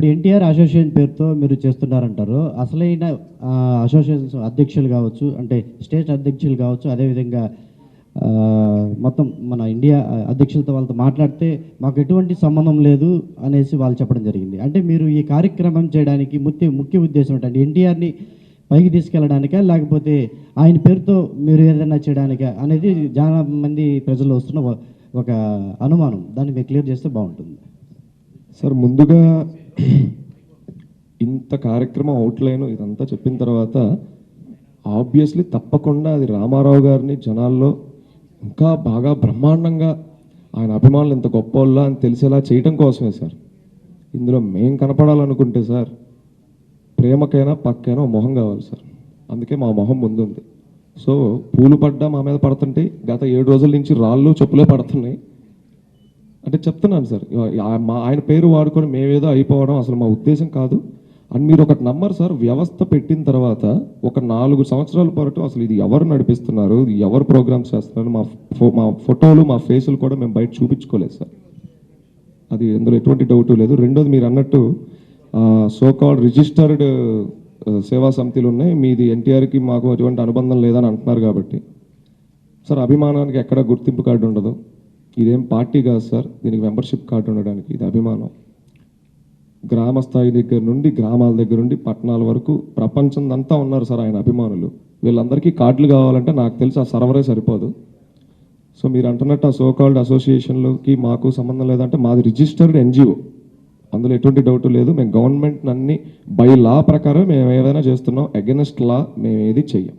ఇప్పుడు ఎన్టీఆర్ అసోసియేషన్ పేరుతో మీరు చేస్తున్నారంటారు. అసలైన అసోసియేషన్స్ అధ్యక్షులు కావచ్చు, అంటే స్టేట్ అధ్యక్షులు కావచ్చు, అదేవిధంగా మొత్తం మన ఇండియా అధ్యక్షులతో వాళ్ళతో మాట్లాడితే మాకు ఎటువంటి సంబంధం లేదు అనేసి వాళ్ళు చెప్పడం జరిగింది. అంటే మీరు ఈ కార్యక్రమం చేయడానికి ముఖ్య ఉద్దేశం ఏంటంటే ఎన్టీఆర్ని పైకి తీసుకెళ్ళడానికా, లేకపోతే ఆయన పేరుతో మీరు ఏదైనా చేయడానికా అనేది చాలా మంది ప్రజల్లో వస్తున్న ఒక అనుమానం. దాన్ని మీరు క్లియర్ చేస్తే బాగుంటుంది సార్. ముందుగా ఇంత కార్యక్రమం అవుట్లైన్ ఇదంతా చెప్పిన తర్వాత ఆబ్వియస్లీ తప్పకుండా అది రామారావు గారిని జనాల్లో ఇంకా బాగా బ్రహ్మాండంగా ఆయన అభిమానులు ఎంత గొప్ప వాళ్ళ అని తెలిసేలా చేయటం కోసమే సార్. ఇందులో మేం కనపడాలనుకుంటే సార్ ప్రేమకైనా పక్కైనా మొహం కావాలి సార్. అందుకే మా మొహం ముందుంది. సో పూలు పడ్డా మా మీద పడుతుంటే గత 7 రోజుల నుంచి రాళ్ళు చెప్పులే పడుతున్నాయి అంటే చెప్తున్నాను సార్. ఆయన పేరు వాడుకొని మేమేదో అయిపోవడం అసలు మా ఉద్దేశం కాదు. అండ్ మీరు ఒకటి నమ్మరు సార్, వ్యవస్థ పెట్టిన తర్వాత ఒక 4 సంవత్సరాల పాటు అసలు ఇది ఎవరు నడిపిస్తున్నారు, ఎవరు ప్రోగ్రామ్స్ చేస్తున్నారు, మా ఫోటోలు మా ఫేసులు కూడా మేము బయట చూపించుకోలేదు సార్. అది అందులో ఎటువంటి డౌట్ లేదు. రెండోది మీరు అన్నట్టు సోకాల్డ్ రిజిస్టర్డ్ సేవా సమితిలు ఉన్నాయి, మీది ఎన్టీఆర్కి మాకు ఎటువంటి అనుబంధం లేదని అంటున్నారు కాబట్టి సార్ అభిమానానికి ఎక్కడ గుర్తింపు కార్డు ఉండదు. ఇదేం పార్టీ కాదు సార్, దీనికి మెంబర్షిప్ కార్డు ఉండడానికి. ఇది అభిమానం. గ్రామ స్థాయి దగ్గర నుండి గ్రామాల దగ్గర నుండి పట్టణాల వరకు ప్రపంచం అంతా ఉన్నారు సార్ ఆయన అభిమానులు. వీళ్ళందరికీ కార్డులు కావాలంటే నాకు తెలిసి ఆ సర్వరే సరిపోదు. సో మీరు అంటున్నట్టు ఆ సోకాల్డ్ అసోసియేషన్లకి మాకు సంబంధం లేదంటే మాది రిజిస్టర్డ్ ఎన్జిఓ, అందులో ఎటువంటి డౌట్ లేదు. మేము గవర్నమెంట్ అన్ని బై లా ప్రకారం మేము ఏదైనా చేస్తున్నాం, అగెన్స్ట్ లా మేము ఏది చెయ్యం.